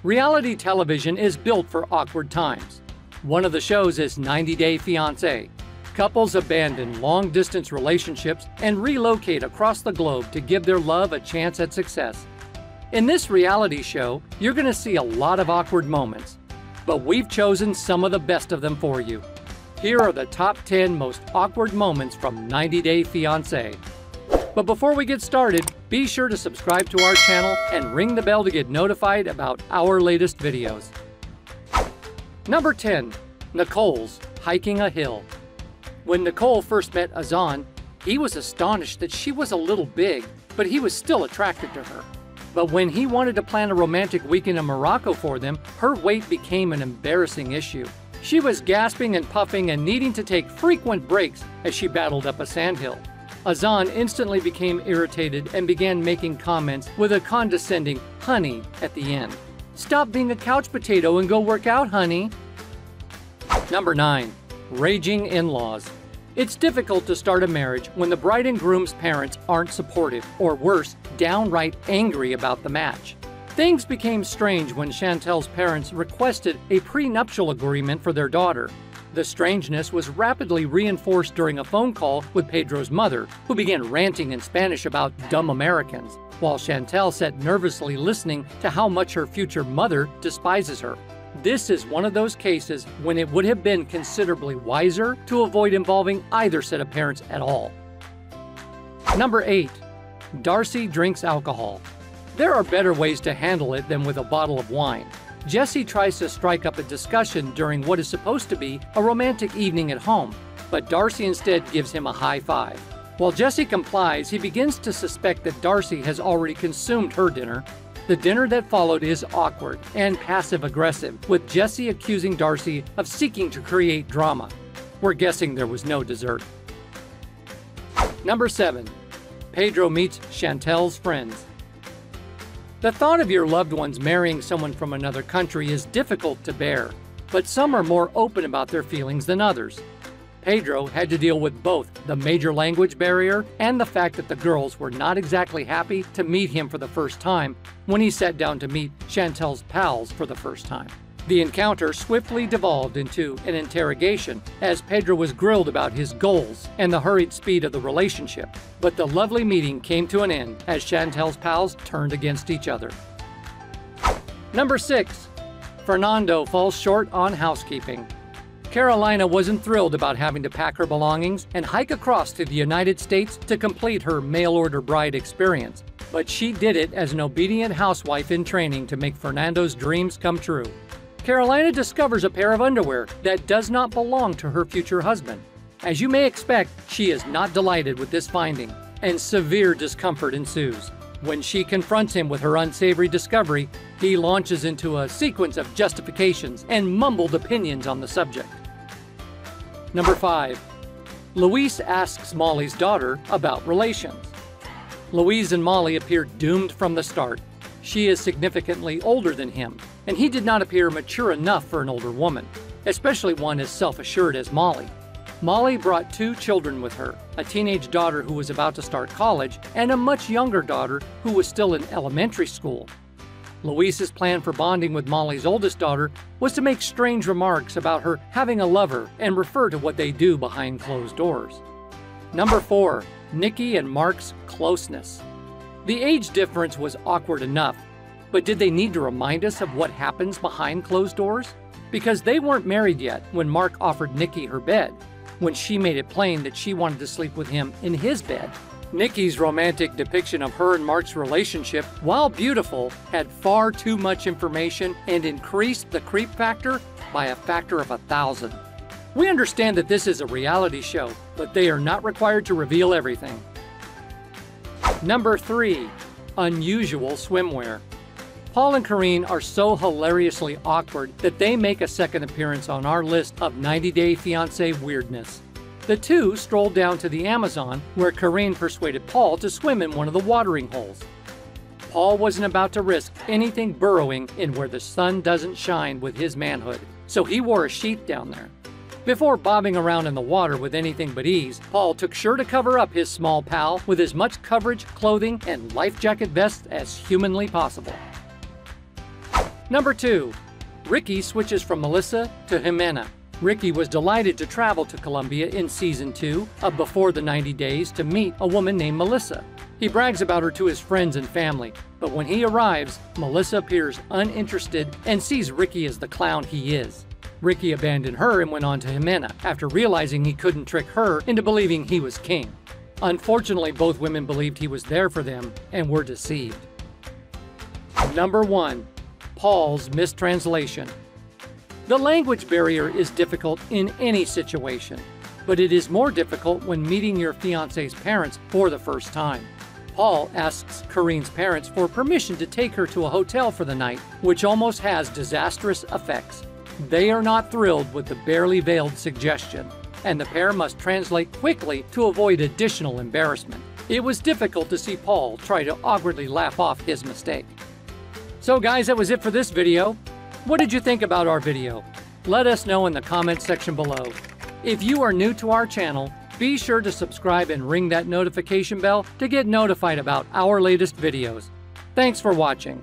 Reality television is built for awkward times. One of the shows is 90 Day Fiance. Couples abandon long-distance relationships and relocate across the globe to give their love a chance at success. In this reality show, you're going to see a lot of awkward moments, but we've chosen some of the best of them for you. Here are the top 10 most awkward moments from 90 Day Fiance. But before we get started, be sure to subscribe to our channel and ring the bell to get notified about our latest videos. Number 10. Nicole's hiking a hill. When Nicole first met Azan, he was astonished that she was a little big, but he was still attracted to her. But when he wanted to plan a romantic weekend in Morocco for them, her weight became an embarrassing issue. She was gasping and puffing and needing to take frequent breaks as she battled up a sandhill. Azan instantly became irritated and began making comments with a condescending "honey" at the end. "Stop being a couch potato and go work out, honey." Number 9. Raging in-laws. It's difficult to start a marriage when the bride and groom's parents aren't supportive, or worse, downright angry about the match. Things became strange when Chantel's parents requested a prenuptial agreement for their daughter. The strangeness was rapidly reinforced during a phone call with Pedro's mother, who began ranting in Spanish about dumb Americans, while Chantel sat nervously listening to how much her future mother despises her. This is one of those cases when it would have been considerably wiser to avoid involving either set of parents at all. Number 8. Darcy drinks alcohol. There are better ways to handle it than with a bottle of wine. Jesse tries to strike up a discussion during what is supposed to be a romantic evening at home, but Darcy instead gives him a high five. While Jesse complies, he begins to suspect that Darcy has already consumed her dinner. The dinner that followed is awkward and passive-aggressive, with Jesse accusing Darcy of seeking to create drama. We're guessing there was no dessert. Number 7. Pedro meets Chantel's friends. The thought of your loved ones marrying someone from another country is difficult to bear, but some are more open about their feelings than others. Pedro had to deal with both the major language barrier and the fact that the girls were not exactly happy to meet him for the first time when he sat down to meet Chantel's pals for the first time. The encounter swiftly devolved into an interrogation as Pedro was grilled about his goals and the hurried speed of the relationship. But the lovely meeting came to an end as Chantel's pals turned against each other. Number 6. Fernando falls short on housekeeping. Carolina wasn't thrilled about having to pack her belongings and hike across to the United States to complete her mail-order bride experience. But she did it as an obedient housewife in training to make Fernando's dreams come true. Carolina discovers a pair of underwear that does not belong to her future husband. As you may expect, she is not delighted with this finding, and severe discomfort ensues. When she confronts him with her unsavory discovery, he launches into a sequence of justifications and mumbled opinions on the subject. Number 5. Luis asks Molly's daughter about relations. Louise and Molly appear doomed from the start. She is significantly older than him, and he did not appear mature enough for an older woman, especially one as self-assured as Molly. Molly brought 2 children with her, a teenage daughter who was about to start college and a much younger daughter who was still in elementary school. Luis's plan for bonding with Molly's oldest daughter was to make strange remarks about her having a lover and refer to what they do behind closed doors. Number 4. Nikki and Mark's closeness. The age difference was awkward enough, but did they need to remind us of what happens behind closed doors? Because they weren't married yet when Mark offered Nikki her bed, when she made it plain that she wanted to sleep with him in his bed. Nikki's romantic depiction of her and Mark's relationship, while beautiful, had far too much information and increased the creep factor by a factor of 1,000. We understand that this is a reality show, but they are not required to reveal everything. Number 3. Unusual swimwear. Paul and Karine are so hilariously awkward that they make a second appearance on our list of 90 Day Fiancé weirdness. The two strolled down to the Amazon, where Karine persuaded Paul to swim in one of the watering holes. Paul wasn't about to risk anything burrowing in where the sun doesn't shine with his manhood, so he wore a sheath down there. Before bobbing around in the water with anything but ease, Paul took sure to cover up his small pal with as much coverage, clothing, and life jacket vests as humanly possible. Number 2. Ricky switches from Melissa to Jimena. Ricky was delighted to travel to Colombia in Season 2 of Before the 90 Days to meet a woman named Melissa. He brags about her to his friends and family, but when he arrives, Melissa appears uninterested and sees Ricky as the clown he is. Ricky abandoned her and went on to Jimena after realizing he couldn't trick her into believing he was king. Unfortunately, both women believed he was there for them and were deceived. Number 1. Paul's mistranslation. The language barrier is difficult in any situation, but it is more difficult when meeting your fiancé's parents for the first time. Paul asks Corinne's parents for permission to take her to a hotel for the night, which almost has disastrous effects. They are not thrilled with the barely veiled suggestion, and the pair must translate quickly to avoid additional embarrassment. It was difficult to see Paul try to awkwardly laugh off his mistake. So guys, that was it for this video. What did you think about our video? Let us know in the comments section below. If you are new to our channel, be sure to subscribe and ring that notification bell to get notified about our latest videos. Thanks for watching.